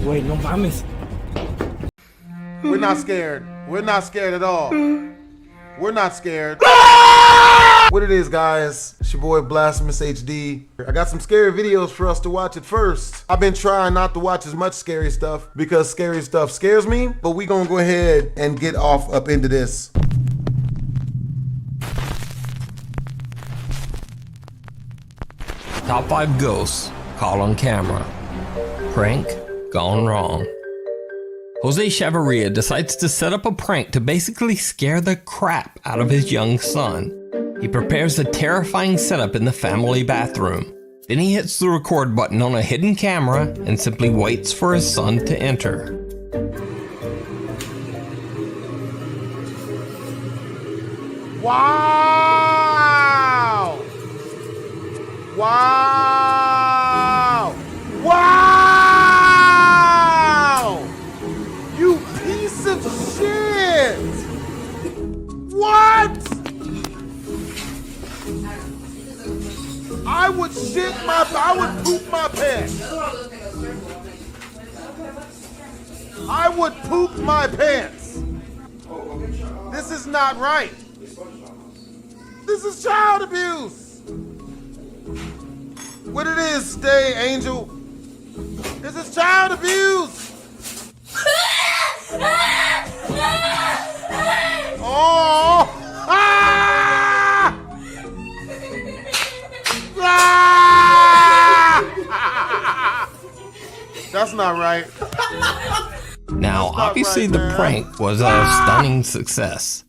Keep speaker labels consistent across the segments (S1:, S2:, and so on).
S1: Wait, no mames.
S2: We're not scared. We're not scared at all. We're not scared. What it is, guys, it's your boy BlastphamousHD. I got some scary videos for us to watch at first. I've been trying not to watch as much scary stuff because scary stuff scares me, but we gonna go ahead and get off up into this.
S3: Top 5 ghosts caught on camera. Prank gone wrong. Jose Chavarria decides to set up a prank to basically scare the crap out of his young son. He prepares a terrifying setup in the family bathroom. Then he hits the record button on a hidden camera and simply waits for his son to enter.
S2: Wow! Wow! Wow! You piece of shit! What? I would poop my pants. I would poop my pants. This is not right. This is child abuse. What it is, Stay Angel? This is child abuse. Oh! Ah! Ah! That's not right.
S3: Now, obviously the prank was a stunning success,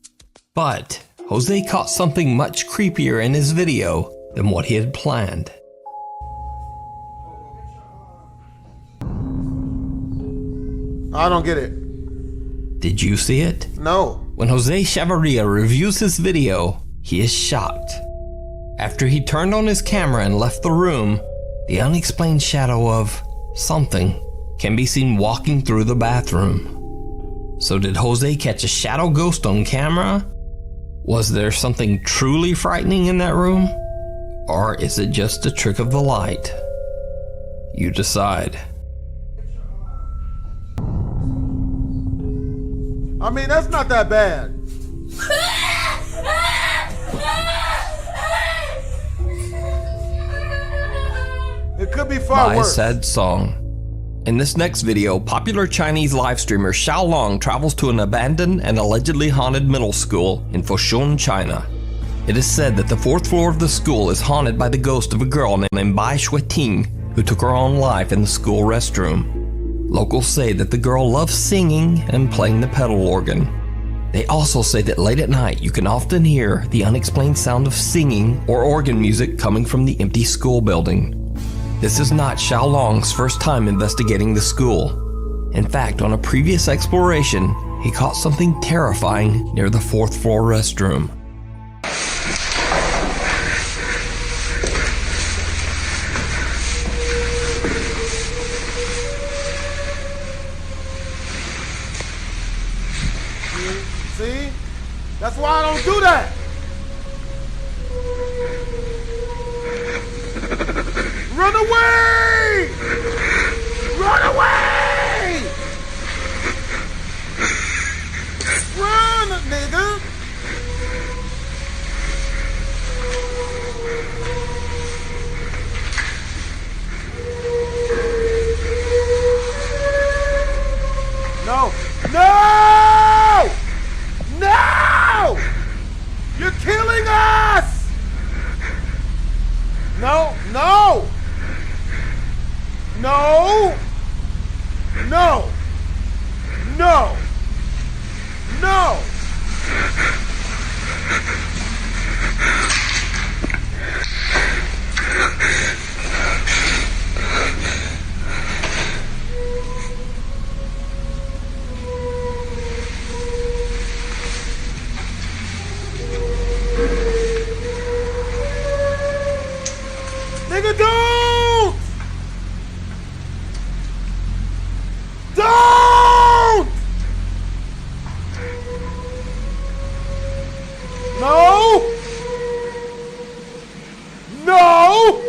S3: but Jose caught something much creepier in his video than what he had planned.
S2: I don't get it.
S3: Did you see it?
S2: No.
S3: When Jose Chavarria reviews his video, he is shocked. After he turned on his camera and left the room, the unexplained shadow of something can be seen walking through the bathroom. So did Jose catch a shadow ghost on camera? Was there something truly frightening in that room? Or is it just a trick of the light? You decide.
S2: I mean, that's not that bad. It could be far worse.
S3: Sad song. In this next video, popular Chinese live streamer Xiao Long travels to an abandoned and allegedly haunted middle school in Foshun, China. It is said that the 4th floor of the school is haunted by the ghost of a girl named Bai Shuiting, who took her own life in the school restroom. Locals say that the girl loves singing and playing the pedal organ. They also say that late at night you can often hear the unexplained sound of singing or organ music coming from the empty school building. This is not Xiao Long's first time investigating the school. In fact, on a previous exploration, he caught something terrifying near the 4th floor restroom.
S2: See? That's why I don't do that. Run away! Run away! Run, nigga! No! No! No! You're killing us! No! No! No! No! No! No! Nigga, don't! Don't! No! No!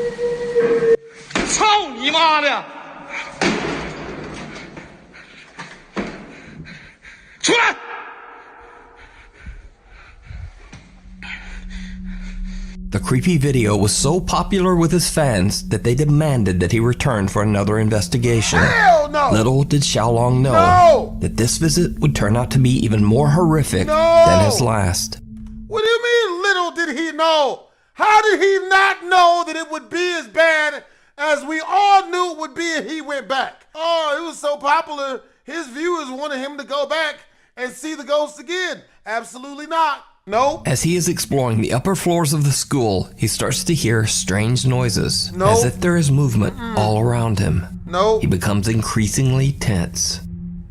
S3: creepy video was so popular with his fans that they demanded that he return for another investigation.
S2: Hell no!
S3: Little did Xiaolong know
S2: No!
S3: that this visit would turn out to be even more horrific than his last.
S2: What do you mean, little did he know? How did he not know that it would be as bad as we all knew it would be if he went back? Oh, it was so popular, his viewers wanted him to go back and see the ghost again. Absolutely not. No.
S3: As he is exploring the upper floors of the school, he starts to hear strange noises, as if there is movement all around him.
S2: No.
S3: He becomes increasingly tense.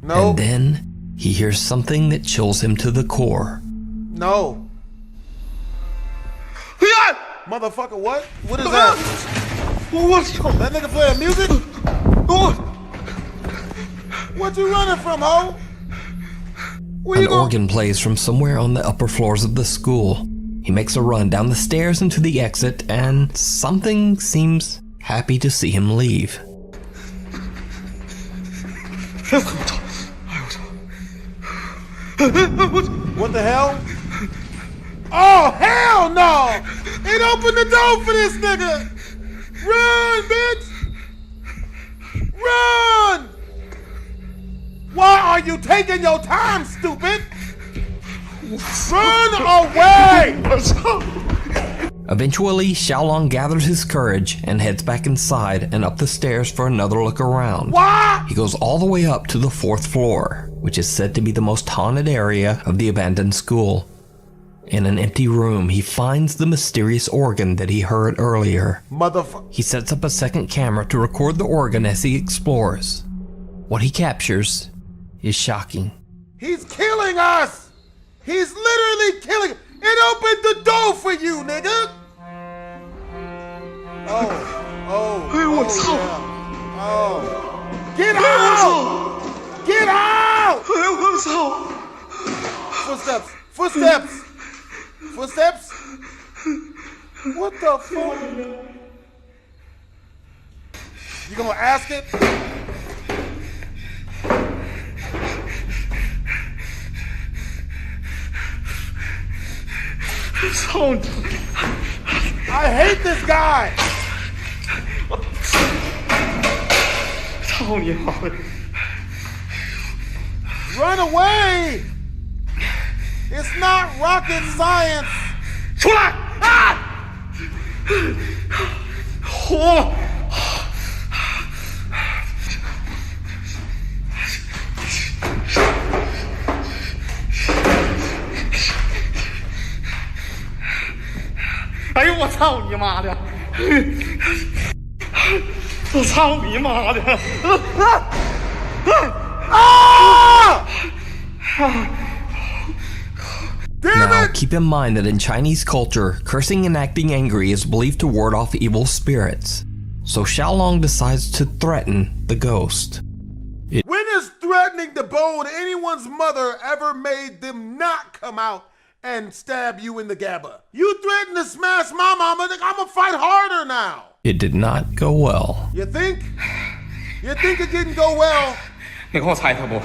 S2: No.
S3: And then he hears something that chills him to the core.
S2: No. Motherfucker, what? What is that? That nigga playing music? What you running from, ho?
S3: An organ plays from somewhere on the upper floors of the school. He makes a run down the stairs into the exit, and something seems happy to see him leave.
S2: What the hell? Oh, hell no! It opened the door for this nigga! Run, bitch! Run! Why are you taking your time, stupid? Run away!
S3: Eventually, Xiaolong gathers his courage and heads back inside and up the stairs for another look around.
S2: What?
S3: He goes all the way up to the 4th floor, which is said to be the most haunted area of the abandoned school. In an empty room, he finds the mysterious organ that he heard earlier.
S2: Motherfucker.
S3: He sets up a second camera to record the organ as he explores. What he captures is shocking.
S2: He's killing us! He's literally killing. It opened the door for you, nigga! Oh. Get out! Get out! Footsteps! What the fuck? You gonna ask it? I hate this guy! Run away! It's not rocket science!
S1: 出来！啊！火！哎呦我操你妈的！我操你妈的！Now,
S3: keep in mind that in Chinese culture, cursing and acting angry is believed to ward off evil spirits. So Xiaolong decides to threaten the ghost.
S2: When is threatening to bone anyone's mother ever made them not come out and stab you in the gabba? You threatened to smash my mama, I'm gonna fight harder now.
S3: It did not go well.
S2: You think? You think it didn't go well?
S1: 你给我猜他不？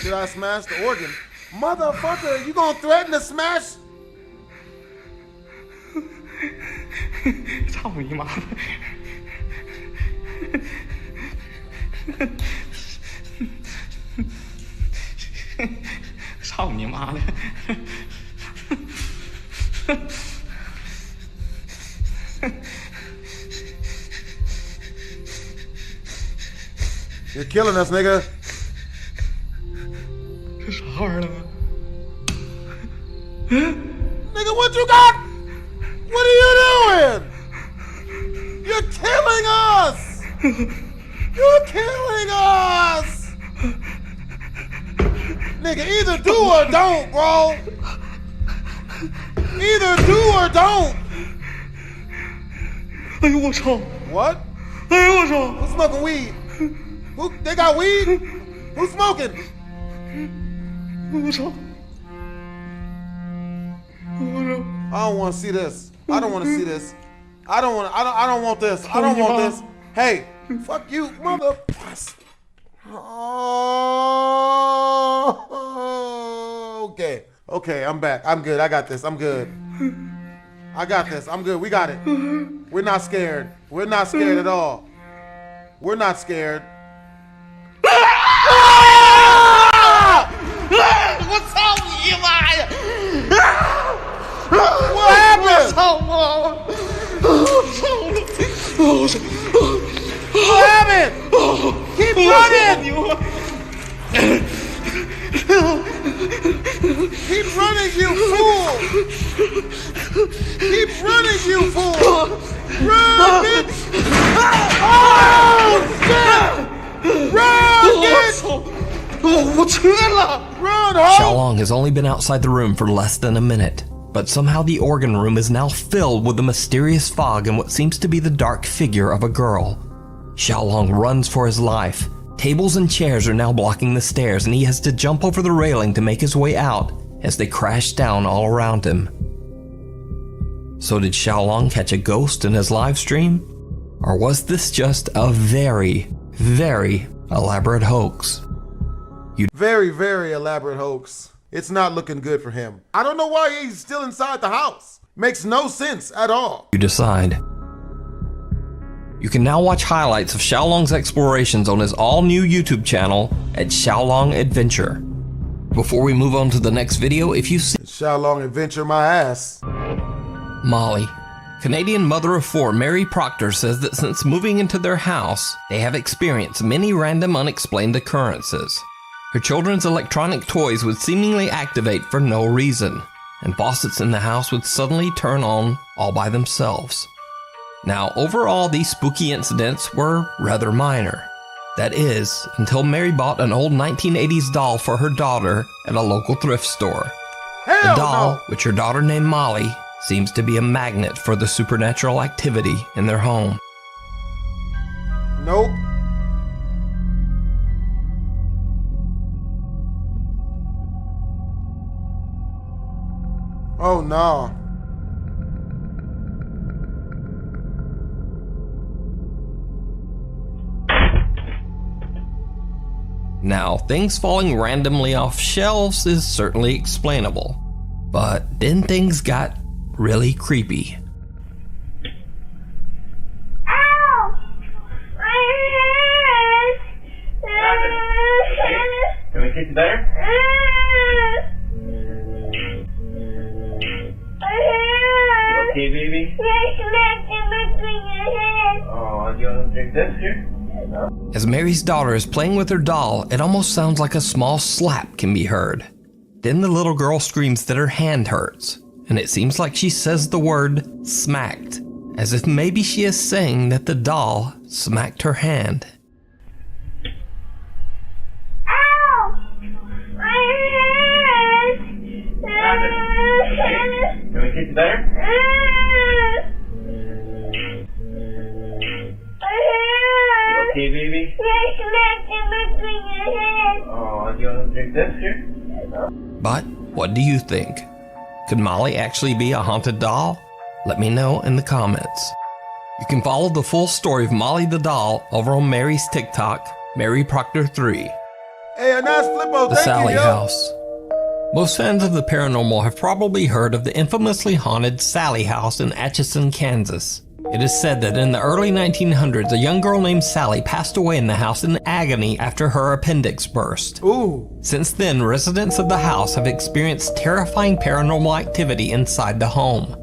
S2: Did I smash the organ? Motherfucker, you gonna threaten to smash?
S1: 操你妈的！操你妈的！
S2: You're killing us, nigga.
S1: 这啥玩意儿啊？
S2: Nigga, what you got? What are you doing? You're killing us! You're killing us! Nigga, either do or don't, bro. Either do or don't.
S1: 哎呦我操！
S2: What?
S1: 哎呦我操！
S2: Who's smoking weed? Who? They got weed? Who's smoking?
S1: 我操！
S2: I don't want to see this. I don't want to see this. I don't want this. I don't want this. Hey, fuck you, mother. Oh, okay. Okay, I'm back. I'm good. I got this. I'm good. I got this. I'm good. We got it. We're not scared. We're not scared at all. We're not scared.
S1: What's up, Eli?
S2: What happened? What happened? Keep running! Keep running, you fool! Keep running, you fool! Run, bitch! Oh, shit! Run, bitch! Run, ho!
S3: Xiaolong has only been outside the room for less than a minute, but somehow the organ room is now filled with a mysterious fog and what seems to be the dark figure of a girl. Xiaolong runs for his life. Tables and chairs are now blocking the stairs, and he has to jump over the railing to make his way out as they crash down all around him. So did Xiaolong catch a ghost in his live stream? Or was this just a very, very elaborate hoax?
S2: Very, very elaborate hoax. It's not looking good for him. I don't know why he's still inside the house. Makes no sense at all.
S3: You decide. You can now watch highlights of Xiaolong's explorations on his all-new YouTube channel at Xiaolong Adventure. Before we move on to the next video, if you see
S2: Xiaolong Adventure my ass.
S3: Molly, Canadian mother of 4 Mary Proctor says that since moving into their house, they have experienced many random unexplained occurrences. Her children's electronic toys would seemingly activate for no reason, and faucets in the house would suddenly turn on all by themselves. Now, overall, these spooky incidents were rather minor. That is, until Mary bought an old 1980s doll for her daughter at a local thrift store. The doll, which her daughter named Molly, seems to be a magnet for the supernatural activity in their home.
S2: Nope. Oh no.
S3: Now, things falling randomly off shelves is certainly explainable, but then things got really creepy.
S4: Ow!
S5: Can we get you better? You okay, baby? Oh, you want to drink this here?
S3: As Mary's daughter is playing with her doll, it almost sounds like a small slap can be heard. Then the little girl screams that her hand hurts, and it seems like she says the word smacked, as if maybe she is saying that the doll smacked her hand.
S4: Ow!
S5: Can we get you better? Okay, baby? Oh, you want to drink this here?
S3: But what do you think? Could Molly actually be a haunted doll? Let me know in the comments. You can follow the full story of Molly the doll over on Mary's TikTok, Mary Proctor 3.
S2: Hey, a nice flippo,
S3: The
S2: thank
S3: Sally
S2: you, yo.
S3: House. Most fans of the paranormal have probably heard of the infamously haunted Sally House in Atchison, Kansas. It is said that in the early 1900s, a young girl named Sally passed away in the house in agony after her appendix burst.
S2: Ooh.
S3: Since then, residents of the house have experienced terrifying paranormal activity inside the home.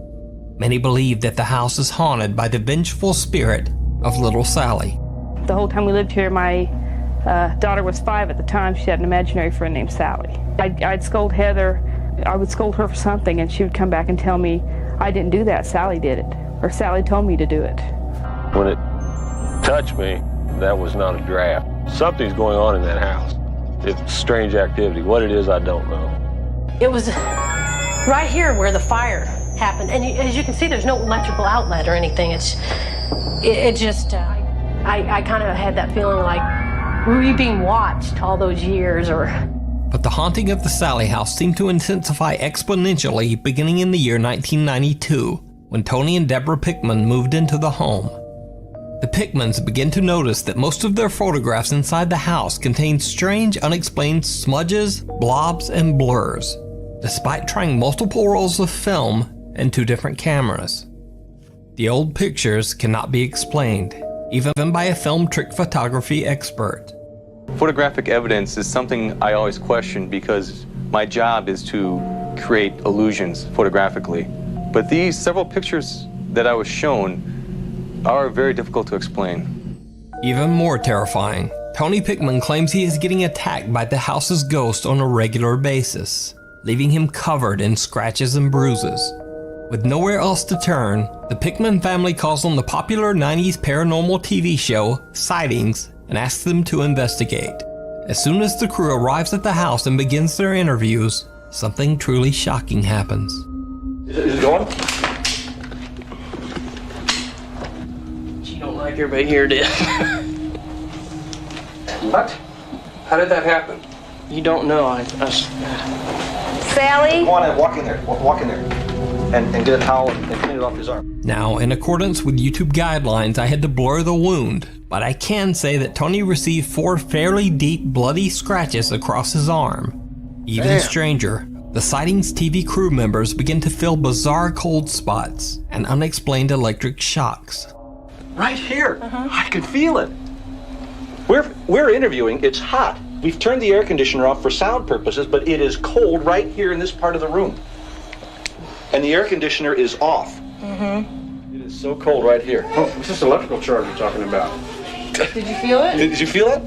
S3: Many believe that the house is haunted by the vengeful spirit of little Sally.
S6: The whole time we lived here, my daughter was 5 at the time. She had an imaginary friend named Sally. I'd scold Heather. I would scold her for something, and she would come back and tell me, I didn't do that, Sally did it. Or Sally told me to do it.
S7: When it touched me, that was not a draft. Something's going on in that house. It's strange activity. What it is, I don't know.
S8: It was right here where the fire happened. And as you can see, there's no electrical outlet or anything. It just, I kind of had that feeling like, were you being watched all those years or...
S3: But the haunting of the Sally House seemed to intensify exponentially beginning in the year 1992, when Tony and Deborah Pickman moved into the home. The Pickmans began to notice that most of their photographs inside the house contained strange, unexplained smudges, blobs, and blurs. Despite trying multiple rolls of film, and 2 different cameras. The old pictures cannot be explained, even by a film trick photography expert.
S9: Photographic evidence is something I always question because my job is to create illusions photographically. But these several pictures that I was shown are very difficult to explain.
S3: Even more terrifying, Tony Pickman claims he is getting attacked by the house's ghost on a regular basis, leaving him covered in scratches and bruises. With nowhere else to turn, the Pickman family calls on the popular 90s paranormal TV show, Sightings, and asks them to investigate. As soon as the crew arrives at the house and begins their interviews, something truly shocking happens.
S10: Is it going?
S11: She don't like her, but here it is.
S10: What? How did that happen?
S11: You don't know.
S4: Sally?
S10: Go on and walk in there. Walk in there. And get a towel and clean it off his arm.
S3: Now, in accordance with YouTube guidelines, I had to blur the wound, but I can say that Tony received 4 fairly deep bloody scratches across his arm. Even
S2: Damn.
S3: stranger, the Sightings TV crew members begin to feel bizarre cold spots and unexplained electric shocks.
S10: Right here. I can feel it. We're interviewing. It's hot. We've turned the air conditioner off for sound purposes, but it is cold right here in this part of the room. And the air conditioner is off. It is so cold right here.
S12: Oh, what's this electrical charge you're talking about?
S8: Did you feel it?
S10: Did you feel it?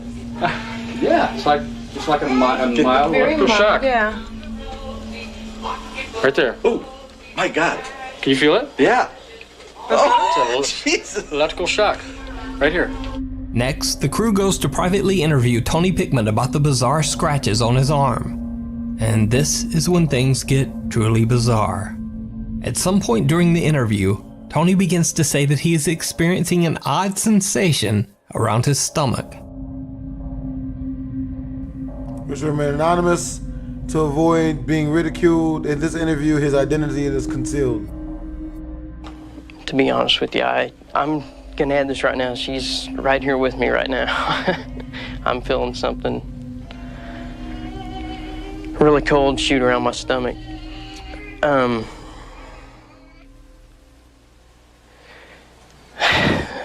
S12: Yeah, it's like a mild electrical shock.
S8: Yeah.
S12: Right there.
S10: Oh, my God.
S12: Can you feel it?
S10: Yeah.
S12: Oh,
S10: Jesus.
S12: electrical shock. Right here.
S3: Next, the crew goes to privately interview Tony Pickman about the bizarre scratches on his arm. And this is when things get truly bizarre. At some point during the interview, Tony begins to say that he is experiencing an odd sensation around his stomach.
S2: Which remain anonymous to avoid being ridiculed. In this interview, his identity is concealed.
S11: To be honest with you, I'm gonna add this right now. She's right here with me right now. I'm feeling something really cold shoot around my stomach.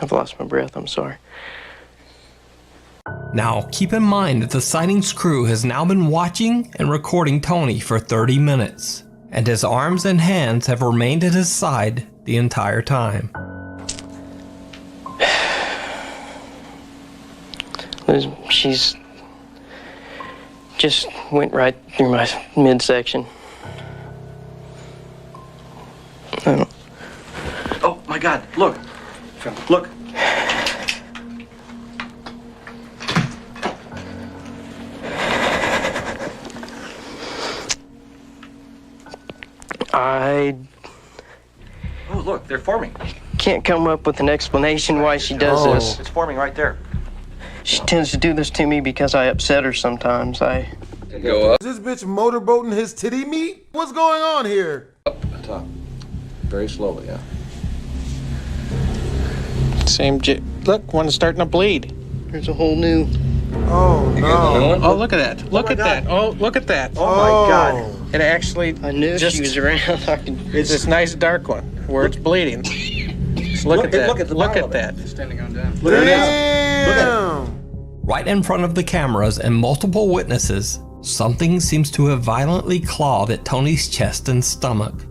S11: I've lost my breath, I'm sorry.
S3: Now, keep in mind that the Sightings crew has now been watching and recording Tony for 30 minutes, and his arms and hands have remained at his side the entire time.
S11: She's just went right through my midsection.
S10: Oh, my God. Look. Look. Oh, look, they're forming.
S11: Can't come up with an explanation why she does this.
S10: It's forming right there.
S11: She tends to do this to me because I upset her sometimes.
S2: Is this bitch motorboating his titty meat? What's going on here?
S12: Up top. Very slowly, yeah.
S13: Look, one's starting to bleed.
S11: There's a whole new.
S2: Oh no.
S13: Oh, look at that. Look at that. Oh, look at that.
S10: Oh, my God.
S13: It actually
S11: I knew
S13: just,
S11: she was around.
S13: it's this nice dark one where it's bleeding. Just look at that.
S10: Look at the
S13: look
S10: bottom
S13: at
S10: of
S13: that.
S12: It's standing on down.
S10: Look at it.
S2: Damn.
S3: Right in front of the cameras and multiple witnesses, something seems to have violently clawed at Tony's chest and stomach.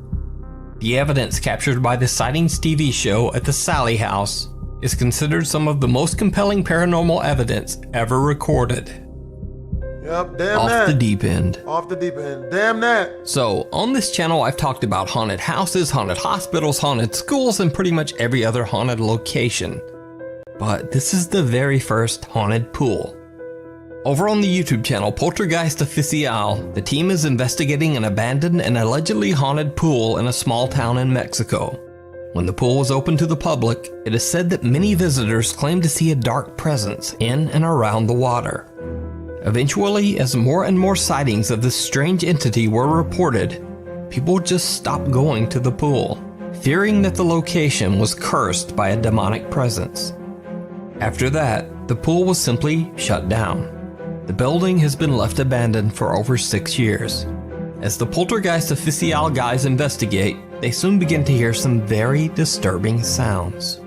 S3: The evidence captured by the Sightings TV show at the Sally House is considered some of the most compelling paranormal evidence ever recorded.
S2: Yep, damn
S3: Off
S2: that.
S3: the deep end.
S2: Off the deep end. Damn that.
S3: So, on this channel I've talked about haunted houses, haunted hospitals, haunted schools, and pretty much every other haunted location. But this is the very first haunted pool. Over on the YouTube channel Poltergeist Oficial, the team is investigating an abandoned and allegedly haunted pool in a small town in Mexico. When the pool was open to the public, it is said that many visitors claimed to see a dark presence in and around the water. Eventually, as more and more sightings of this strange entity were reported, people just stopped going to the pool, fearing that the location was cursed by a demonic presence. After that, the pool was simply shut down. The building has been left abandoned for over 6 years. As the Poltergeist Oficial guys investigate, they soon begin to hear some very disturbing sounds.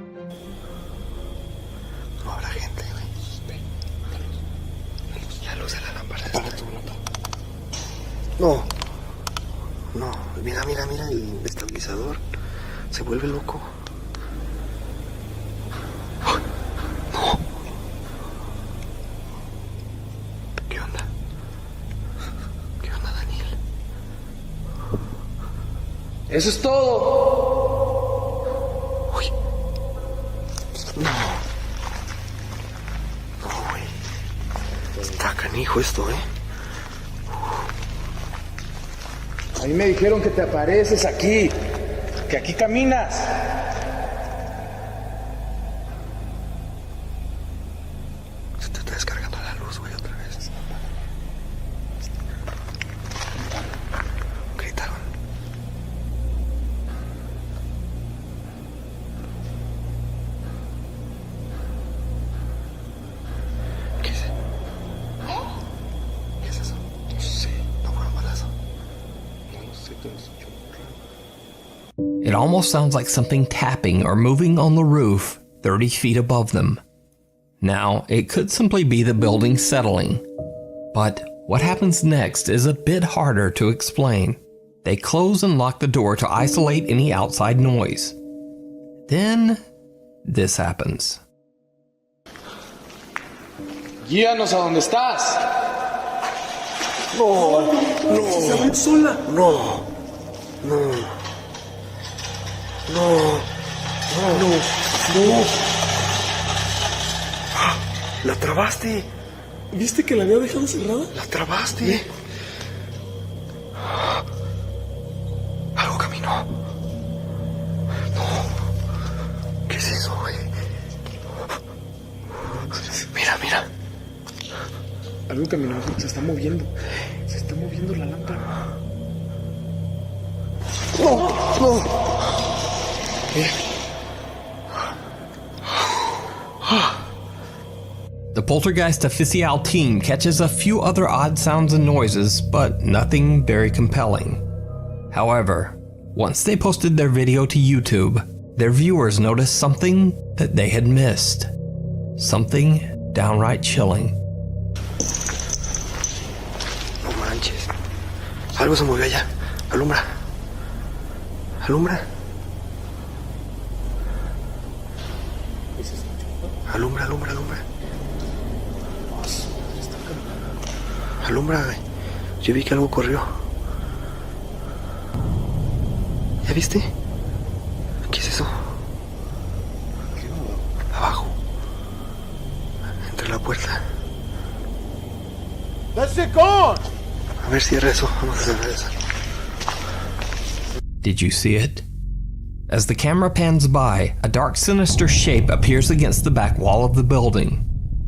S14: No, no, mira, mira, mira el estabilizador, se vuelve loco. No. ¿Qué onda? ¿Qué onda, Daniel?
S12: Eso es todo.
S14: Uy. No. No, güey. Está canijo esto,
S12: A mí me dijeron que te apareces aquí, que aquí caminas.
S14: Se te está descargando la luz, güey, otra vez. Gritaron. ¿Qué es? ¿Qué es eso? No sé, no fueron balazos.
S3: It almost sounds like something tapping or moving on the roof 30 feet above them. Now, it could simply be the building settling. But what happens next is a bit harder to explain. They close and lock the door to isolate any outside noise. Then, this happens.
S12: Guíanos a donde estás.
S14: No, no.
S12: Se va sola.
S14: No, no. No, no, no, no. La trabaste.
S12: ¿Viste que la había dejado cerrada?
S14: La trabaste. Algo caminó. No. ¿Qué es eso, güey? Mira, mira.
S12: Algo caminó, se está moviendo. Se está moviendo la lámpara.
S14: No, no.
S3: The poltergeist official team catches a few other odd sounds and noises, but nothing very compelling. However, once they posted their video to YouTube, their viewers noticed something that they had missed. Something downright chilling.
S14: No manches. Algo se movió allá. Alumbra. Alumbra. Alumbra, alumbra, alumbra. Alumbra, güey. Yo vi que algo corrió. ¿Ya viste? ¿Qué es eso? Abajo. Entre la puerta.
S2: That shit gone!
S14: A ver, cierra eso. Vamos a cerrar eso.
S3: Did you see it? As the camera pans by, a dark, sinister shape appears against the back wall of the building.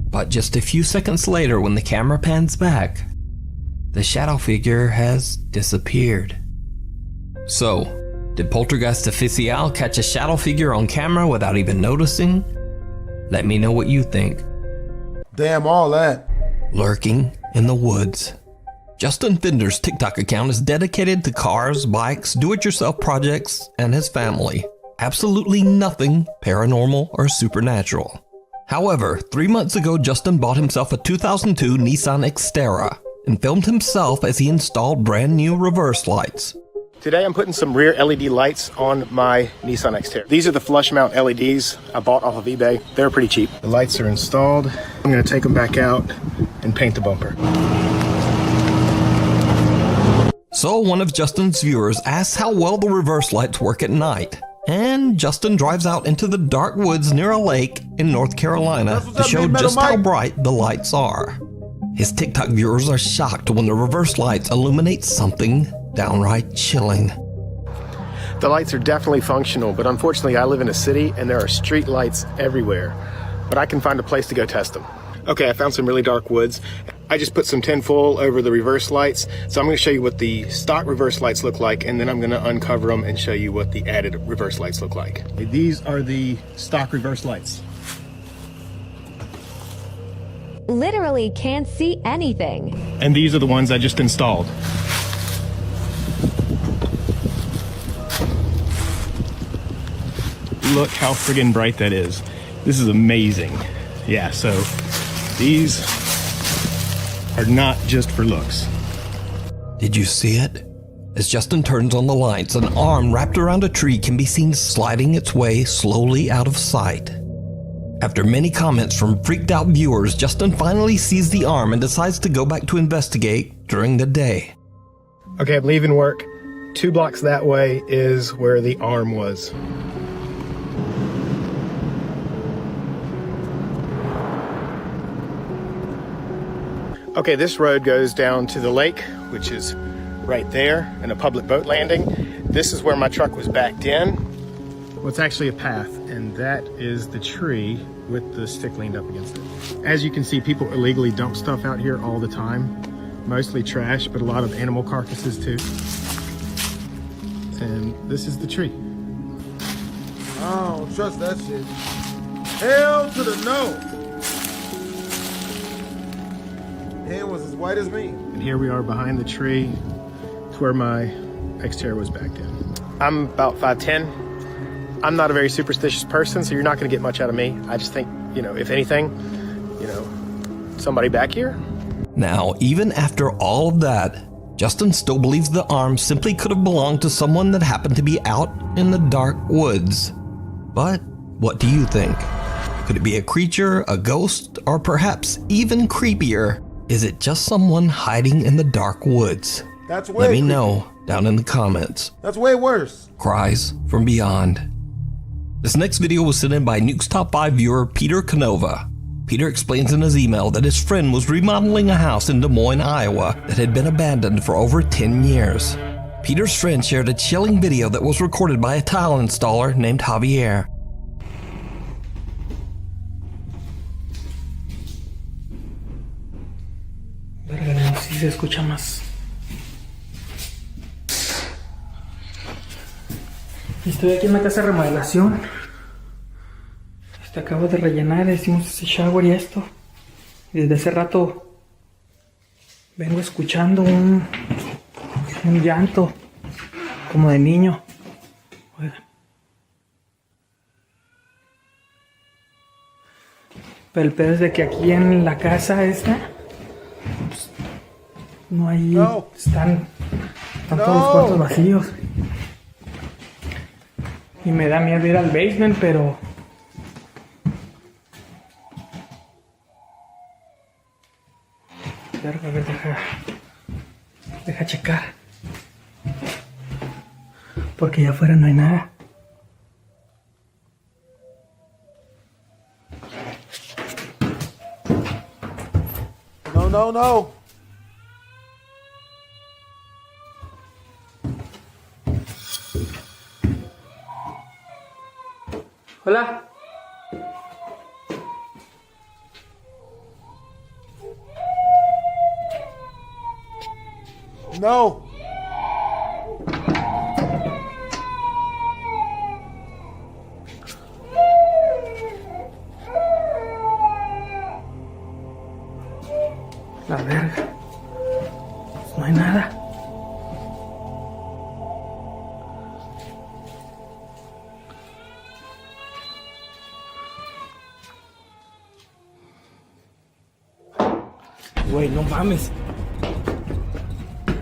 S3: But just a few seconds later, when the camera pans back, the shadow figure has disappeared. So, did Poltergeist Official catch a shadow figure on camera without even noticing? Let me know what you think.
S2: Damn all that.
S3: Lurking in the woods. Justin Fender's TikTok account is dedicated to cars, bikes, do-it-yourself projects, and his family. Absolutely nothing paranormal or supernatural. However, 3 months ago, Justin bought himself a 2002 Nissan Xterra and filmed himself as he installed brand new reverse lights.
S15: Today I'm putting some rear LED lights on my Nissan Xterra. These are the flush mount LEDs I bought off of eBay. They're pretty cheap. The lights are installed. I'm gonna take them back out and paint the bumper.
S3: So one of Justin's viewers asks how well the reverse lights work at night. And Justin drives out into the dark woods near a lake in North Carolina to show just how bright the lights are. His TikTok viewers are shocked when the reverse lights illuminate something downright chilling.
S15: The lights are definitely functional, but unfortunately I live in a city and there are street lights everywhere. But I can find a place to go test them. Okay, I found some really dark woods. I just put some tinfoil over the reverse lights. So I'm gonna show you what the stock reverse lights look like, and then I'm gonna uncover them and show you what the added reverse lights look like. Okay, these are the stock reverse lights.
S16: Literally can't see anything.
S15: And these are the ones I just installed. look how friggin' bright that is. This is amazing. Yeah, so these are not just for looks.
S3: Did you see it? As Justin turns on the lights, an arm wrapped around a tree can be seen sliding its way slowly out of sight. After many comments from freaked out viewers, Justin finally sees the arm and decides to go back to investigate during the day.
S15: Okay, I'm leaving work. 2 blocks that way is where the arm was. Okay, this road goes down to the lake, which is right there, and a public boat landing. This is where my truck was backed in. Well, it's actually a path, and that is the tree with the stick leaned up against it. As you can see, people illegally dump stuff out here all the time. Mostly trash, but a lot of animal carcasses too. And this is the tree.
S2: I don't trust that shit. Hell to the no. Hand was as white as me.
S15: And here we are behind the tree. It's where my exterior was backed in. I'm about 5'10". I'm not a very superstitious person, so you're not gonna get much out of me. I just think, you know, if anything, you know, somebody back here.
S3: Now, even after all of that, Justin still believes the arm simply could have belonged to someone that happened to be out in the dark woods. But what do you think? Could it be a creature, a ghost, or perhaps even creepier? Is it just someone hiding in the dark woods?
S2: That's way
S3: Let me
S2: creepy.
S3: know down in the comments.
S2: That's way worse.
S3: Cries from beyond. This next video was sent in by Nuke's Top 5 viewer Peter Canova. Peter explains in his email that his friend was remodeling a house in Des Moines, Iowa that had been abandoned for over 10 years. Peter's friend shared a chilling video that was recorded by a tile installer named Javier.
S17: Verga, si se escucha más. Estoy aquí en la casa de remodelación. Acabo de rellenar, hicimos ese shower y esto. Y desde hace rato vengo escuchando un llanto como de niño. Oigan. Pero el pedo es de que aquí en la casa esta pues, no hay. Están todos los cuartos vacíos. Y me da miedo ir al basement, pero a ver, deja checar. Porque allá afuera no hay nada.
S2: No.
S17: Hola.
S2: No.
S17: La verga. No hay nada. Güey, no mames.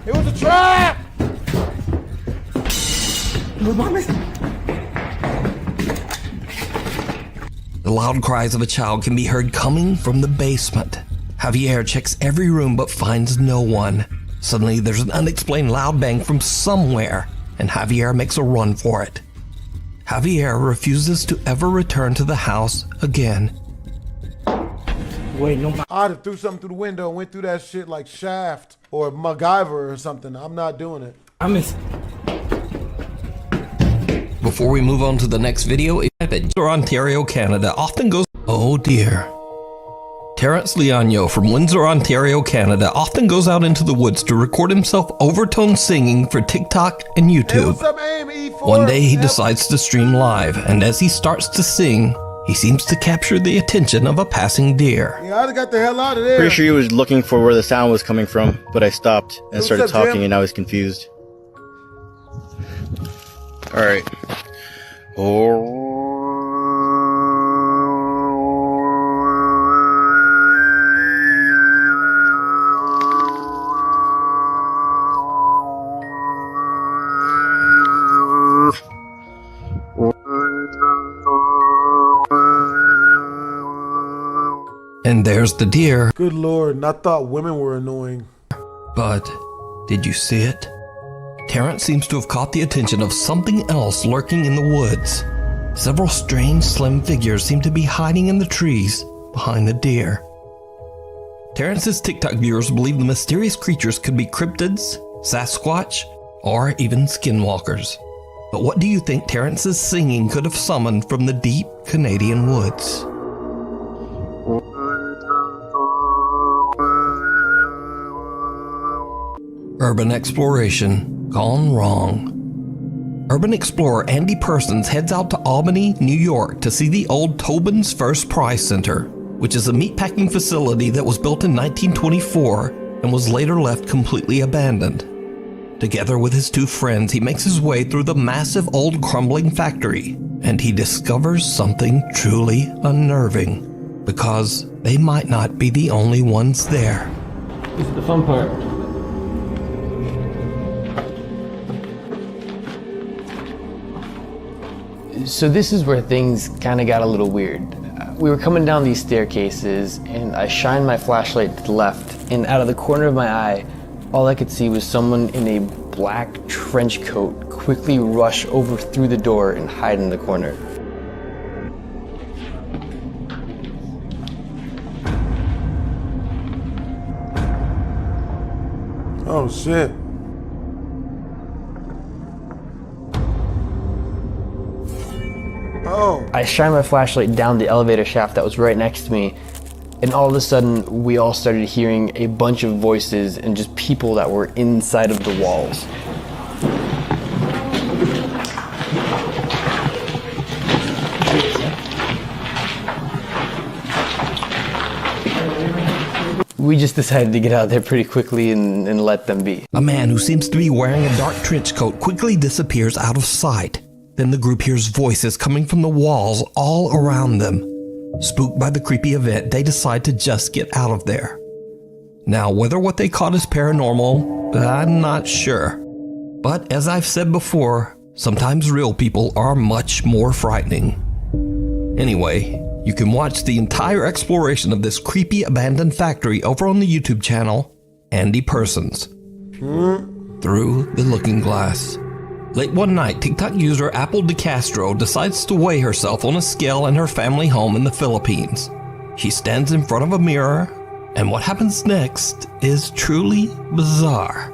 S2: It was a trap!
S17: No mames.
S3: The loud cries of a child can be heard coming from the basement. Javier checks every room but finds no one. Suddenly there's an unexplained loud bang from somewhere, and Javier makes a run for it. Javier refuses to ever return to the house again.
S2: Wait, no. I'd have threw something through the window and went through that shit like Shaft or MacGyver or something. I'm not doing it.
S3: Before we move on to the next video, Windsor, Ontario, Canada often goes, oh dear. Terrence Leano from Windsor, Ontario, Canada often goes out into the woods to record himself overtone singing for TikTok and YouTube.
S2: Hey, what's up, AIM E4?
S3: One day he decides to stream live, and as he starts to sing, he seems to capture the attention of a passing deer.
S2: Yeah, I got the hell out of there.
S18: Pretty sure he was looking for where the sound was coming from, but I stopped and started talking, and I was confused. All right.
S3: And there's the deer.
S2: Good Lord, and I thought women were annoying.
S3: But did you see it? Terrence seems to have caught the attention of something else lurking in the woods. Several strange, slim figures seem to be hiding in the trees behind the deer. Terrence's TikTok viewers believe the mysterious creatures could be cryptids, Sasquatch, or even skinwalkers. But what do you think Terrence's singing could have summoned from the deep Canadian woods? Urban exploration gone wrong. Urban explorer Andy Persons heads out to Albany, New York to see the old Tobin's First Prize Center, which is a meatpacking facility that was built in 1924 and was later left completely abandoned. Together with his two friends, he makes his way through the massive old crumbling factory, and he discovers something truly unnerving, because they might not be the only ones there.
S11: This is the fun part. So this is where things kind of got a little weird. We were coming down these staircases, and I shined my flashlight to the left, and out of the corner of my eye, all I could see was someone in a black trench coat quickly rush over through the door and hide in the corner.
S2: Oh shit. Oh.
S11: I shined my flashlight down the elevator shaft that was right next to me, and all of a sudden we all started hearing a bunch of voices and just people that were inside of the walls. We just decided to get out there pretty quickly and let them be.
S3: A man who seems to be wearing a dark trench coat quickly disappears out of sight. Then the group hears voices coming from the walls all around them. Spooked by the creepy event, they decide to just get out of there. Now, whether what they caught is paranormal, I'm not sure. But as I've said before, sometimes real people are much more frightening. Anyway, you can watch the entire exploration of this creepy abandoned factory over on the YouTube channel, Andy Persons. Through the Looking Glass. Late one night, TikTok user Apple DeCastro decides to weigh herself on a scale in her family home in the Philippines. She stands in front of a mirror, and what happens next is truly bizarre.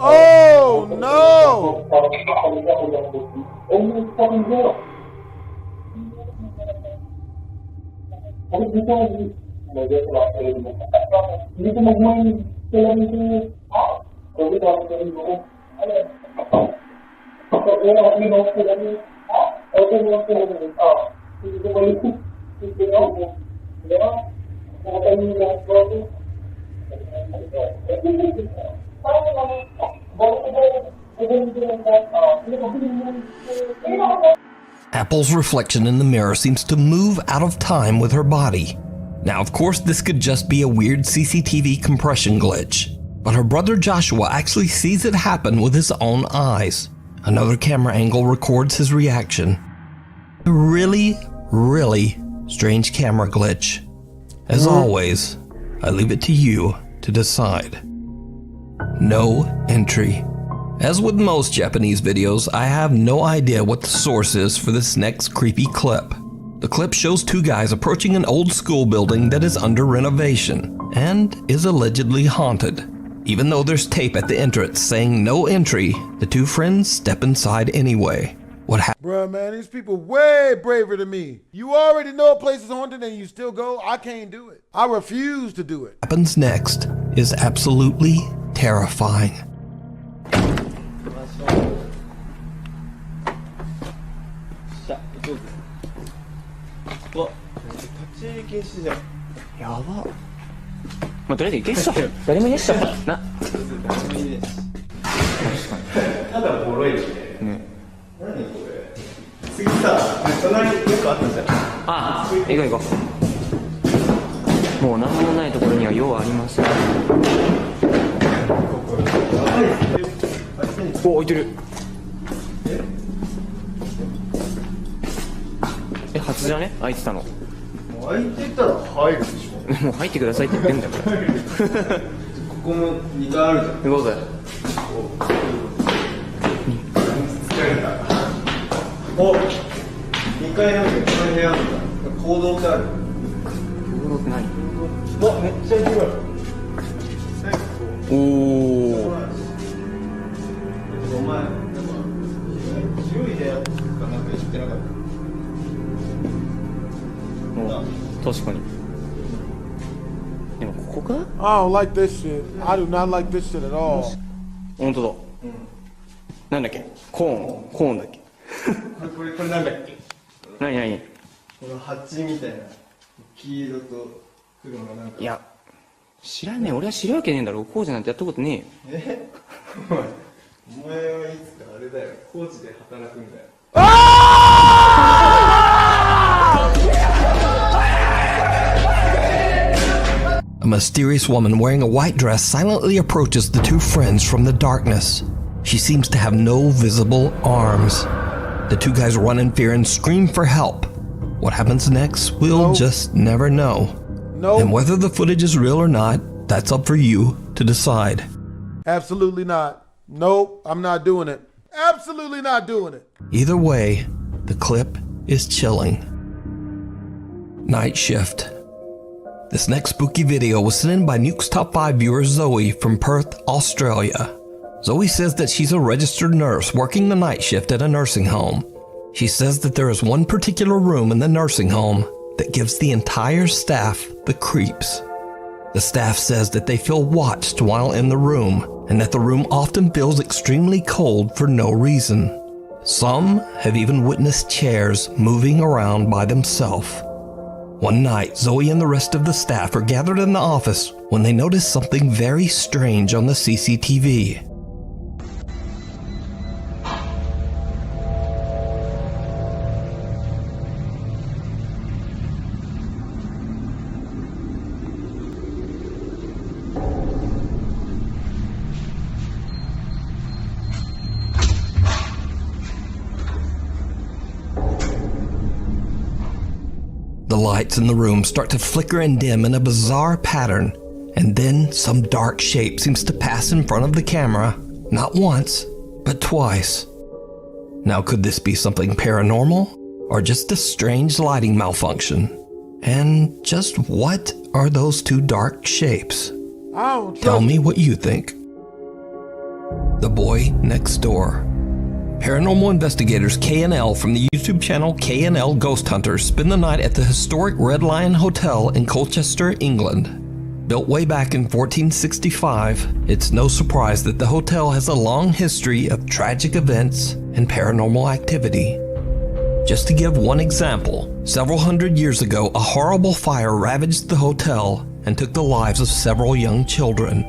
S2: Oh no!
S3: Apple's reflection in the mirror seems to move out of time with her body. Now, of course, this could just be a weird CCTV compression glitch, but her brother Joshua actually sees it happen with his own eyes. Another camera angle records his reaction. A really, really strange camera glitch. As always, I leave it to you to decide. No entry. As with most Japanese videos, I have no idea what the source is for this next creepy clip. The clip shows two guys approaching an old school building that is under renovation and is allegedly haunted. Even though there's tape at the entrance saying no entry, the two friends step inside anyway.
S2: Bruh, man, these people way braver than me. You already know a place is haunted and you still go? I can't do it. I refuse to do it.
S3: What happens next is absolutely terrifying.
S19: 次さ、隣によくあったじゃん。
S20: あ、行こう行こう。もう何もないところには用はありません。お、置いてる。初じゃね？開いてたの。
S19: 開いてたら入るでしょ。
S20: もう入ってくださいって言ってんだよ。
S19: ここも2階あるじゃん。
S20: 行こうぜ。
S19: お、2階なんだよ。この部屋なんだ。行動ってある。
S20: 行動って何？
S19: わ、めっちゃ広い。
S20: おー。
S19: お前、なんか広い部屋かなんか言ってなかった。
S20: 確かに。でもここか？
S2: I don't like this shit. I do not like this shit at all.
S20: 本当だ。なんだっけ？コーンだっけ？
S19: これなんだっけ？
S20: 何？
S19: この蜂みたいな黄色と黒のなんか。
S20: いや、知らねえ。俺は知るわけねえんだろ。工事なんてやったことねえよ。
S19: お前はいつかあれだよ。工事で働くんだよ。
S3: A mysterious woman wearing a white dress silently approaches the two friends from the darkness. She seems to have no visible arms. The two guys run in fear and scream for help. What happens next, we'll just never know. And whether the footage is real or not, that's up for you to decide.
S2: Absolutely not. Nope, I'm not doing it. Absolutely not doing it.
S3: Either way, the clip is chilling. Night Shift. This next spooky video was sent in by Nuke's Top 5 viewer Zoe from Perth, Australia. Zoe says that she's a registered nurse working the night shift at a nursing home. She says that there is one particular room in the nursing home that gives the entire staff the creeps. The staff says that they feel watched while in the room, and that the room often feels extremely cold for no reason. Some have even witnessed chairs moving around by themselves. One night, Zoe and the rest of the staff are gathered in the office when they notice something very strange on the CCTV. The lights in the room start to flicker and dim in a bizarre pattern, and then some dark shape seems to pass in front of the camera, not once, but twice. Now, could this be something paranormal, or just a strange lighting malfunction? And just what are those two dark shapes? Tell me what you think. The Boy Next Door. Paranormal investigators K and L from the YouTube channel K and L Ghost Hunters spend the night at the historic Red Lion Hotel in Colchester, England. Built way back in 1465, it's no surprise that the hotel has a long history of tragic events and paranormal activity. Just to give one example, several hundred years ago, a horrible fire ravaged the hotel and took the lives of several young children.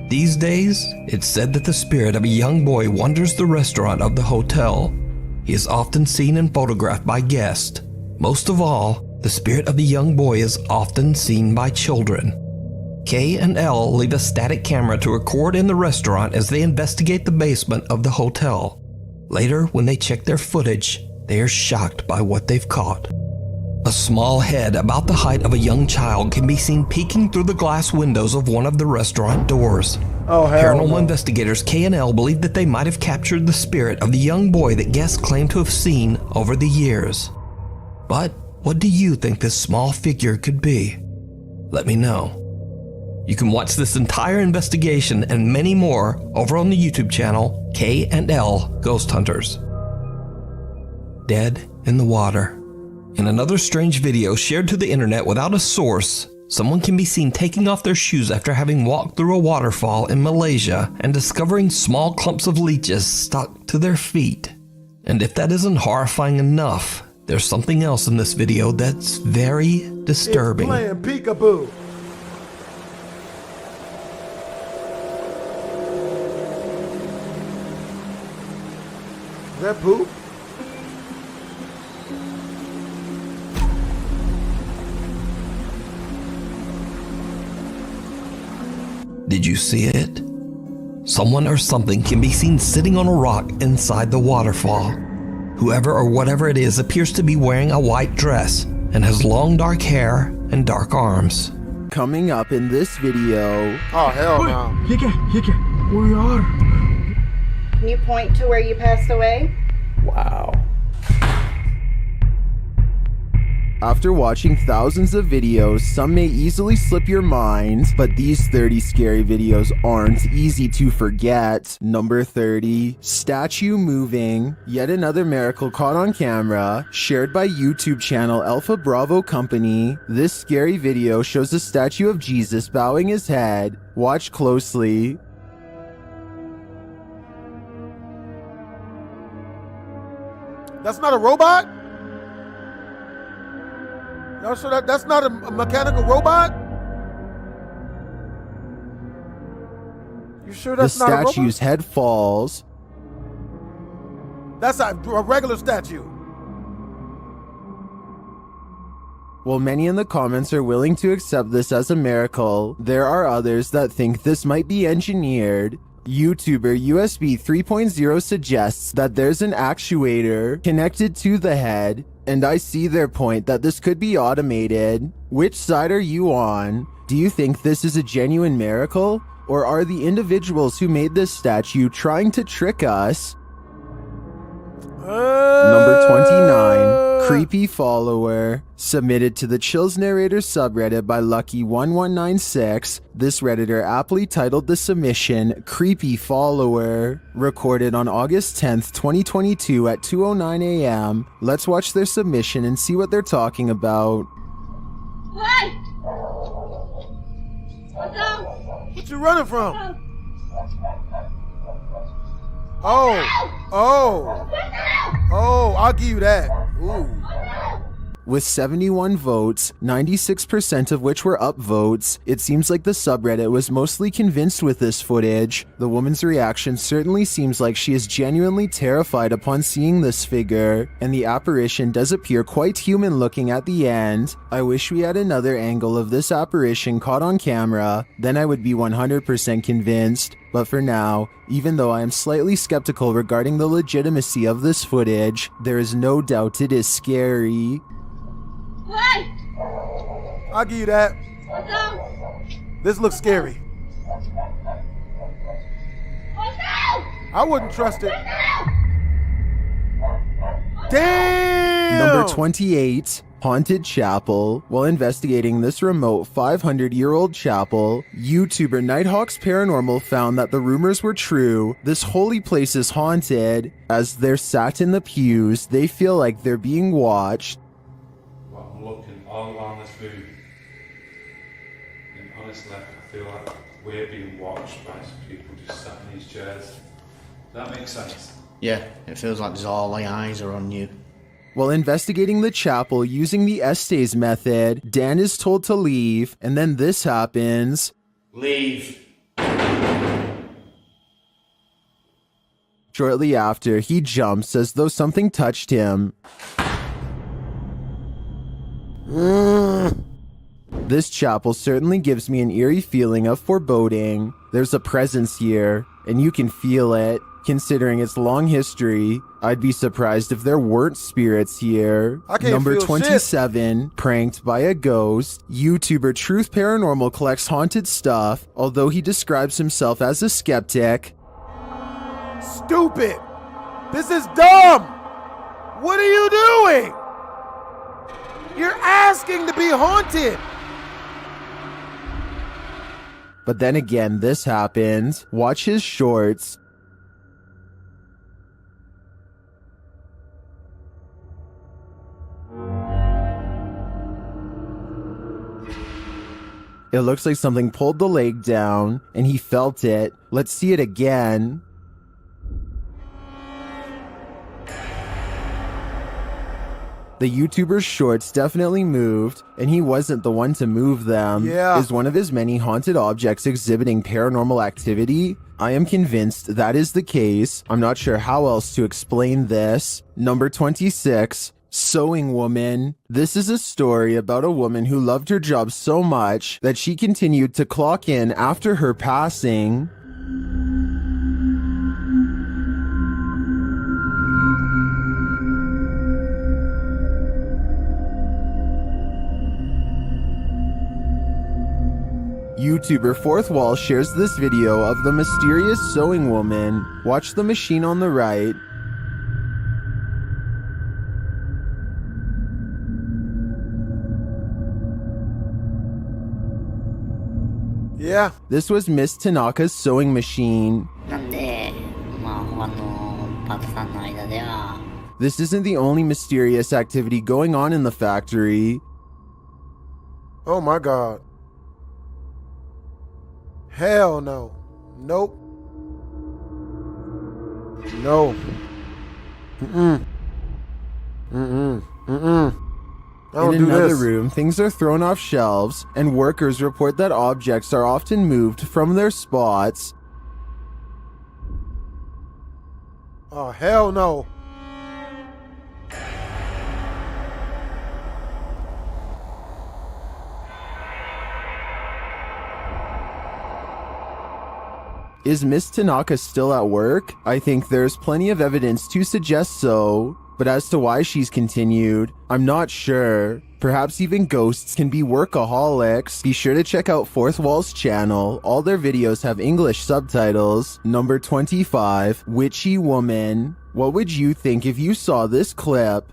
S3: These days, it's said that the spirit of a young boy wanders the restaurant of the hotel. He is often seen and photographed by guests. Most of all, the spirit of the young boy is often seen by children. K and L leave a static camera to record in the restaurant as they investigate the basement of the hotel. Later, when they check their footage, they are shocked by what they've caught. A small head about the height of a young child can be seen peeking through the glass windows of one of the restaurant doors. Paranormal investigators K and L believe that they might have captured the spirit of the young boy that guests claim to have seen over the years. But what do you think this small figure could be? Let me know. You can watch this entire investigation and many more over on the YouTube channel K and L Ghost Hunters. Dead in the water. In another strange video shared to the internet without a source, someone can be seen taking off their shoes after having walked through a waterfall in Malaysia and discovering small clumps of leeches stuck to their feet. And if that isn't horrifying enough, there's something else in this video that's very disturbing.
S2: It's playing peekaboo. Is that poop?
S3: Did you see it? Someone or something can be seen sitting on a rock inside the waterfall. Whoever or whatever it is appears to be wearing a white dress and has long dark hair and dark arms.
S21: Coming up in this video...
S2: Oh, hell no.
S21: We are.
S22: Can you point to where you passed away?
S21: Wow. After watching thousands of videos, some may easily slip your minds, but these 30 scary videos aren't easy to forget. Number 30, statue moving. Yet another miracle caught on camera, shared by YouTube channel Alpha Bravo Company. This scary video shows a statue of Jesus bowing his head. Watch closely.
S2: That's not a robot? Y'all sure that's not a mechanical robot? You sure that's not a robot?
S21: The statue's head falls.
S2: That's a regular statue.
S21: While many in the comments are willing to accept this as a miracle, there are others that think this might be engineered. YouTuber USB 3.0 suggests that there's an actuator connected to the head, and I see their point that this could be automated. Which side are you on? Do you think this is a genuine miracle? Or are the individuals who made this statue trying to trick us? Number 29, Creepy Follower. Submitted to the Chills Narrator subreddit by Lucky1196, this redditor aptly titled the submission Creepy Follower. Recorded on August 10th, 2022 at 2:09 a.m. Let's watch their submission and see what they're talking about.
S4: Hey! What's up?
S2: What you running from? Oh, I'll give you that. Ooh.
S21: With 71 votes, 96% of which were upvotes, it seems like the subreddit was mostly convinced with this footage. The woman's reaction certainly seems like she is genuinely terrified upon seeing this figure, and the apparition does appear quite human looking at the end. I wish we had another angle of this apparition caught on camera, then I would be 100% convinced. But for now, even though I am slightly skeptical regarding the legitimacy of this footage, there is no doubt it is scary.
S4: Hey!
S2: I'll give you that.
S4: What's up?
S2: This looks scary.
S4: What's up?
S2: I wouldn't trust it. Damn!
S21: Number 28, Haunted Chapel. While investigating this remote 500-year-old chapel, YouTuber Nighthawk's Paranormal found that the rumors were true. This holy place is haunted. As they're sat in the pews, they feel like they're being watched.
S23: Well, I'm looking all around this room, and honestly, I feel like we're being watched by some people just sat in these chairs. Does that make sense?
S1: Yeah, it feels like there's all the eyes are on you.
S21: While investigating the chapel using the Estes method, Dan is told to leave, and then this happens.
S1: Leave.
S21: Shortly after, he jumps as though something touched him. This chapel certainly gives me an eerie feeling of foreboding. There's a presence here, and you can feel it. Considering its long history, I'd be surprised if there weren't spirits here. Number 27, pranked by a ghost. YouTuber Truth Paranormal collects haunted stuff, although he describes himself as a skeptic.
S2: Stupid! This is dumb! What are you doing? You're asking to be haunted!
S21: But then again, this happens. Watch his shorts. It looks like something pulled the leg down, and he felt it. Let's see it again. The YouTuber's shorts definitely moved, and he wasn't the one to move them.
S2: Yeah.
S21: Is one of his many haunted objects exhibiting paranormal activity? I am convinced that is the case. I'm not sure how else to explain this. Number 26. Sewing woman. This is a story about a woman who loved her job so much that she continued to clock in after her passing. YouTuber Fourth Wall shares this video of the mysterious sewing woman. Watch the machine on the right.
S2: Yeah.
S21: This was Miss Tanaka's sewing machine. This isn't the only mysterious activity going on in the factory.
S2: Oh my God. Hell no. Nope. No. Mm-mm. Mm-mm. Mm-mm.
S21: In another room, things are thrown off shelves, and workers report that objects are often moved from their spots.
S2: Oh, hell no.
S21: Is Miss Tanaka still at work? I think there's plenty of evidence to suggest so, but as to why she's continued, I'm not sure. Perhaps even ghosts can be workaholics. Be sure to check out Fourth Wall's channel. All their videos have English subtitles. Number 25, Witchy Woman. What would you think if you saw this clip?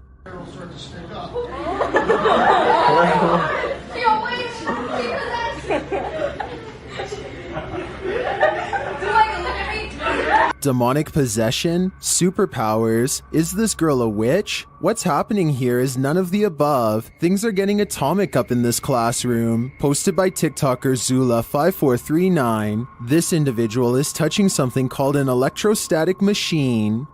S21: Demonic possession? Superpowers? Is this girl a witch? What's happening here is none of the above. Things are getting atomic up in this classroom. Posted by TikToker Zula5439. This individual is touching something called an electrostatic machine.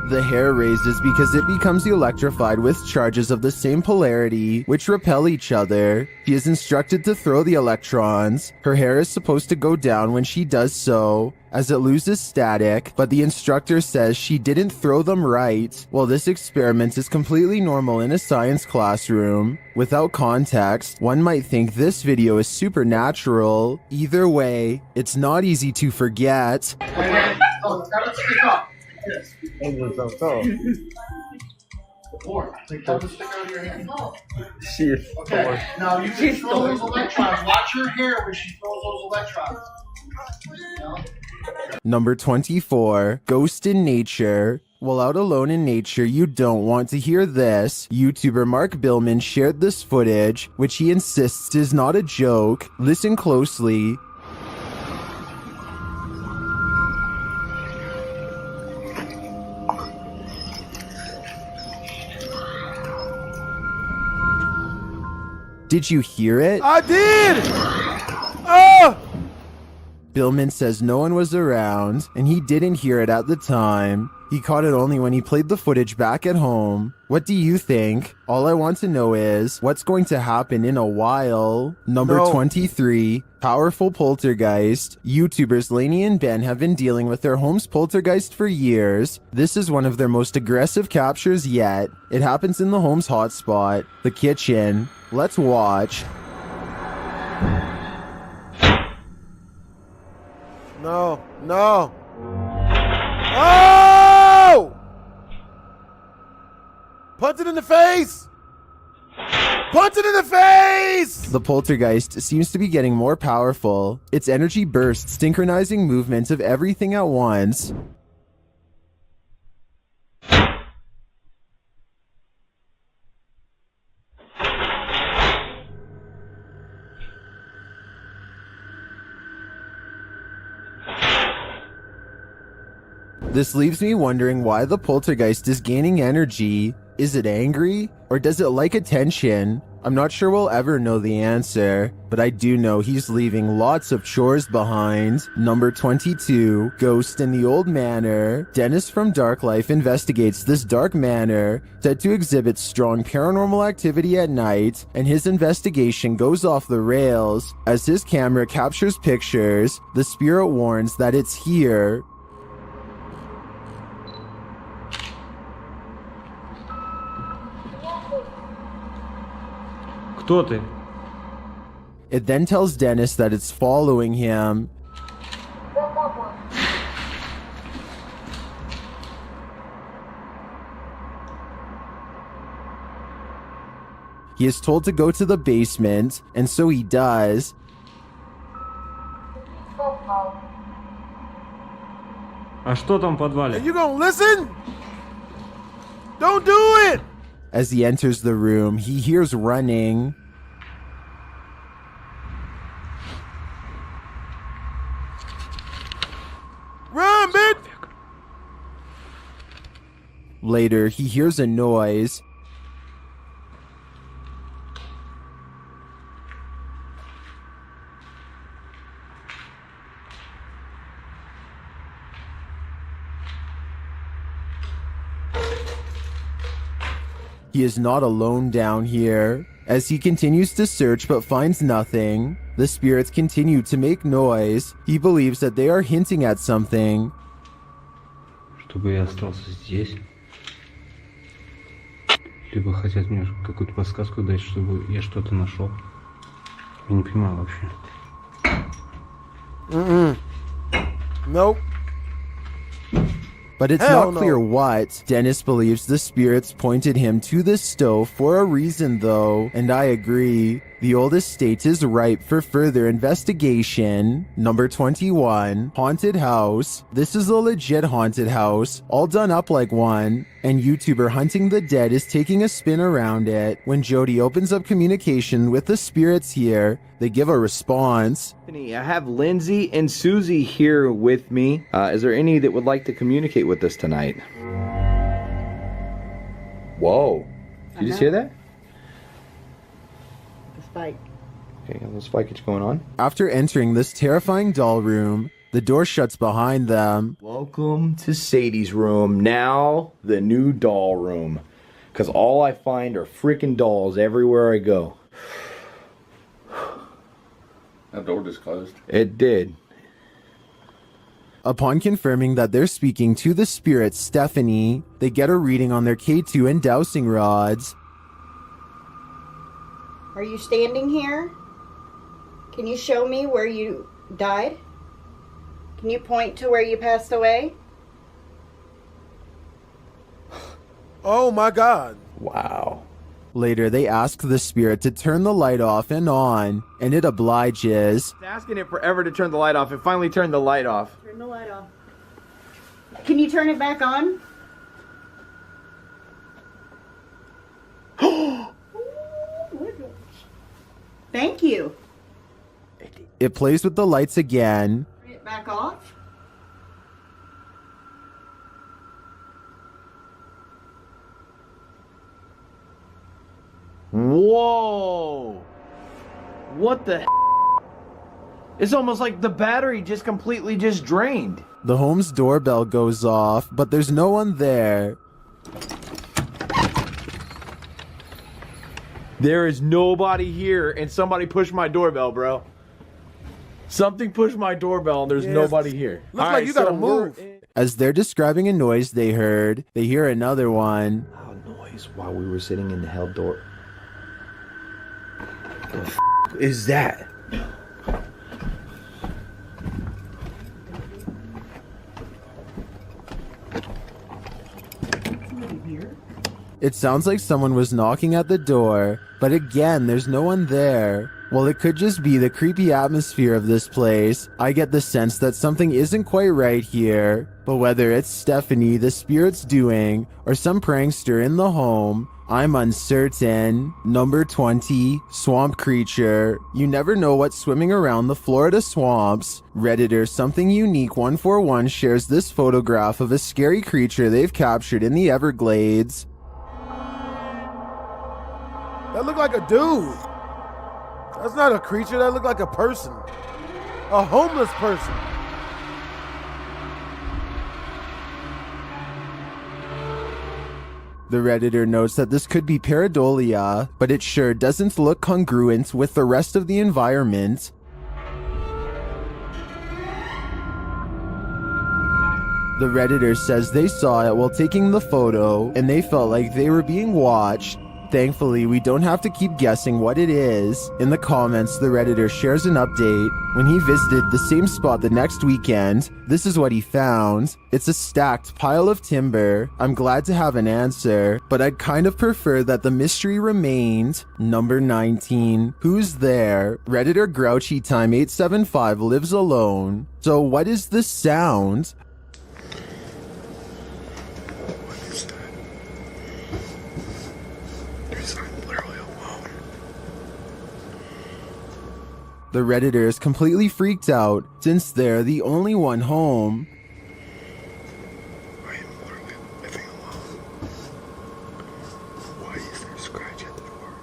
S21: The hair raises because it becomes electrified with charges of the same polarity, which repel each other. She is instructed to throw the electrons. Her hair is supposed to go down when she does so, as it loses static, but the instructor says she didn't throw them right. While this experiment is completely normal in a science classroom, without context, one might think this video is supernatural. Either way, it's not easy to forget.
S19: Okay, now you can throw those electrons. Watch your hair when she throws those electrons.
S21: Number 24, Ghost in Nature. While out alone in nature, you don't want to hear this. YouTuber Mark Billman shared this footage, which he insists is not a joke. Listen closely. Did you hear it?
S2: I did! Oh!
S21: Billman says no one was around, and he didn't hear it at the time. He caught it only when he played the footage back at home. What do you think? All I want to know is, what's going to happen in a while? Number 23, Powerful Poltergeist. YouTubers Lainey and Ben have been dealing with their home's poltergeist for years. This is one of their most aggressive captures yet. It happens in the home's hotspot, the kitchen. Let's watch.
S2: No, no. Oh! Punch it in the face! Punch it in the face!
S21: The poltergeist seems to be getting more powerful. Its energy bursts, synchronizing movements of everything at once. This leaves me wondering why the poltergeist is gaining energy. Is it angry? Or does it like attention? I'm not sure we'll ever know the answer, but I do know he's leaving lots of chores behind. Number 22, Ghost in the Old Manor. Dennis from Dark Life investigates this dark manor, said to exhibit strong paranormal activity at night, and his investigation goes off the rails. As his camera captures pictures, the spirit warns that it's here.
S19: Кто ты?
S21: It then tells Dennis that it's following him. He is told to go to the basement, and so he does.
S19: А что там в подвале?
S2: You gonna listen? Don't do it!
S21: As he enters the room, he hears running.
S2: Run, bitch!
S21: Later, he hears a noise. He is not alone down here. As he continues to search but finds nothing, the spirits continue to make noise. He believes that they are hinting at something.
S19: Чтобы я остался здесь. Либо хотят мне какую-то подсказку дать, чтобы я что-то нашел. Я не понимаю вообще.
S2: Nope.
S21: But it's
S2: Hell
S21: not clear what. Dennis believes the spirits pointed him to the stove for a reason though, and I agree. The old estate is ripe for further investigation. Number 21, Haunted House. This is a legit haunted house, all done up like one, and YouTuber Hunting the Dead is taking a spin around it. When Jody opens up communication with the spirits here, they give a response.
S5: I have Lindsay and Susie here with me. Is there any that would like to communicate with us tonight? Whoa. Did you just hear that?
S22: The spike.
S5: Okay, a little spikeage going on.
S21: After entering this terrifying doll room, the door shuts behind them.
S5: Welcome to Sadie's room. Now, the new doll room. Because all I find are freaking dolls everywhere I go.
S6: That door just closed.
S5: It did.
S21: Upon confirming that they're speaking to the spirit Stephanie, they get a reading on their K2 and dowsing rods.
S22: Are you standing here? Can you show me where you died? Can you point to where you passed away?
S2: Oh my God.
S5: Wow.
S21: Later, they ask the spirit to turn the light off and on, and it obliges.
S5: It's asking it forever to turn the light off. It finally turned the light off.
S22: Turn the light off. Can you turn it back on? Thank you.
S21: It plays with the lights again.
S22: Turn it back off.
S5: Whoa! What the h-? It's almost like the battery just completely just drained.
S21: The home's doorbell goes off, but there's no one there.
S5: There is nobody here, and somebody pushed my doorbell, bro. Something pushed my doorbell, and there's nobody here.
S2: Looks like you gotta move.
S21: As they're describing a noise they heard, they hear another one.
S5: Loud noise while we were sitting in the hell door. The f is that?
S21: It sounds like someone was knocking at the door, but again, there's no one there. While it could just be the creepy atmosphere of this place, I get the sense that something isn't quite right here. But whether it's Stephanie the spirit's doing, or some prankster in the home, I'm uncertain. Number 20, Swamp Creature. You never know what's swimming around the Florida swamps. Redditor Something Unique 141 shares this photograph of a scary creature they've captured in the Everglades.
S2: That looked like a dude. That's not a creature, that looked like a person. A homeless person.
S21: The Redditor notes that this could be pareidolia, but it sure doesn't look congruent with the rest of the environment. The Redditor says they saw it while taking the photo, and they felt like they were being watched. Thankfully, we don't have to keep guessing what it is. In the comments, the Redditor shares an update. When he visited the same spot the next weekend, this is what he found. It's a stacked pile of timber. I'm glad to have an answer, but I'd kind of prefer that the mystery remained. Number 19. Who's there? Redditor Grouchy Time 875 lives alone. So what is this sound? The Redditor is completely freaked out since they're the only one home.
S14: I am literally living alone. Why is there a scratch at the door?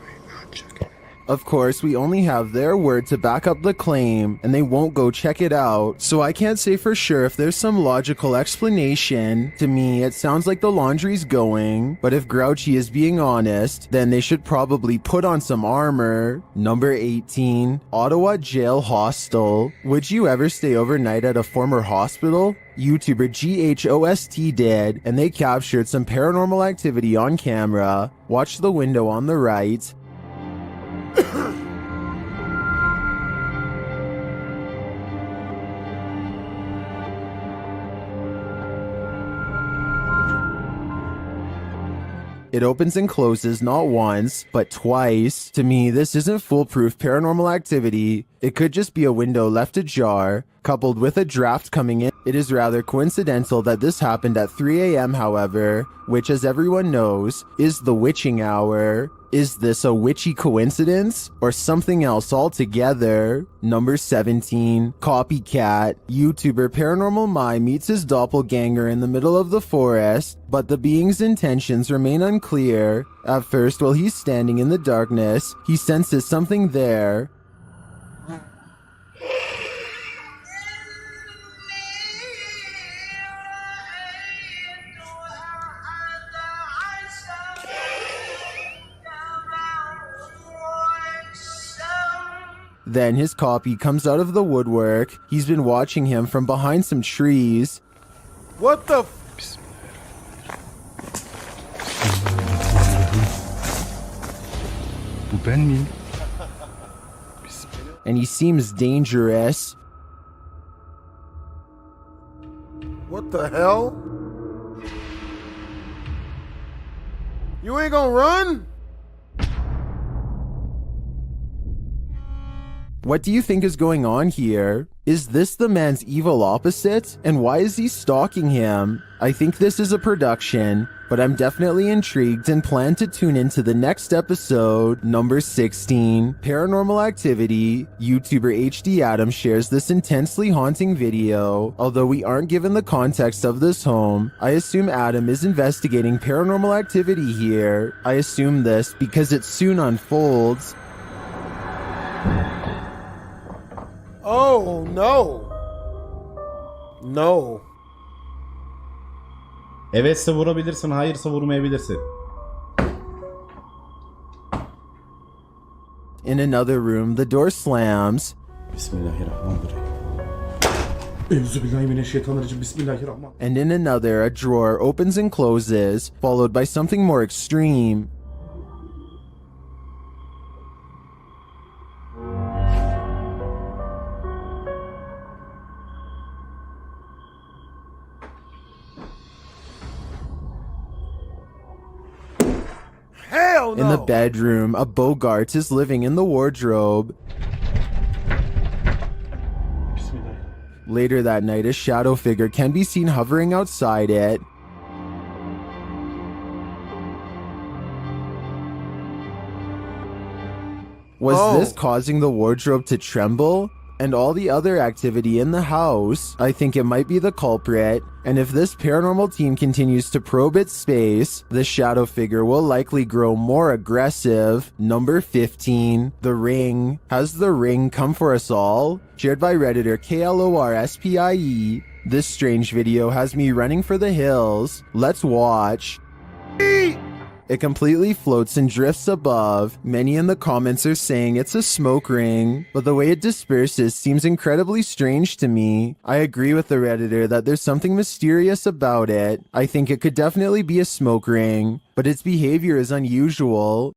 S14: I am not checking.
S21: Of course, we only have their word to back up the claim, and they won't go check it out, so I can't say for sure if there's some logical explanation. To me, it sounds like the laundry's going, but if Grouchy is being honest, then they should probably put on some armor. Number 18. Ottawa Jail Hostel. Would you ever stay overnight at a former hospital? YouTuber GHOST did, and they captured some paranormal activity on camera. Watch the window on the right. It opens and closes not once, but twice. To me, this isn't foolproof paranormal activity. It could just be a window left ajar, coupled with a draft coming in. It is rather coincidental that this happened at 3 a.m., however, which, as everyone knows, is the witching hour. Is this a witchy coincidence or something else altogether? Number 17. Copycat. YouTuber Paranormal Mai meets his doppelganger in the middle of the forest, but the being's intentions remain unclear. At first, while he's standing in the darkness, he senses something there. Then his copy comes out of the woodwork. He's been watching him from behind some trees.
S2: What the
S21: And he seems dangerous.
S2: What the hell? You ain't gonna run?
S21: What do you think is going on here? Is this the man's evil opposite? And why is he stalking him? I think this is a production, but I'm definitely intrigued and plan to tune into the next episode. Number 16. Paranormal Activity. YouTuber HD Adam shares this intensely haunting video. Although we aren't given the context of this home, I assume Adam is investigating paranormal activity here. I assume this because it soon unfolds.
S2: Oh, no. No.
S7: Evetse vurabilirsin, hayırsa vurmayabilirsin.
S21: In another room, the door slams.
S7: Bismillahirrahmanirrahim. Euzubillahimineşşeytanirracim. Bismillahirrahmanirrahim.
S21: And in another, a drawer opens and closes, followed by something more extreme.
S2: Hell no!
S21: In the bedroom, a Bogart is living in the wardrobe. Later that night, a shadow figure can be seen hovering outside it. Was this causing the wardrobe to tremble? and all the other activity in the house, I think it might be the culprit. And if this paranormal team continues to probe its space, the shadow figure will likely grow more aggressive. Number 15, The Ring. Has the ring come for us all? Shared by Redditor KLORSPIE. This strange video has me running for the hills. Let's watch. It completely floats and drifts above. Many in the comments are saying it's a smoke ring, but the way it disperses seems incredibly strange to me. I agree with the Redditor that there's something mysterious about it. I think it could definitely be a smoke ring, but its behavior is unusual.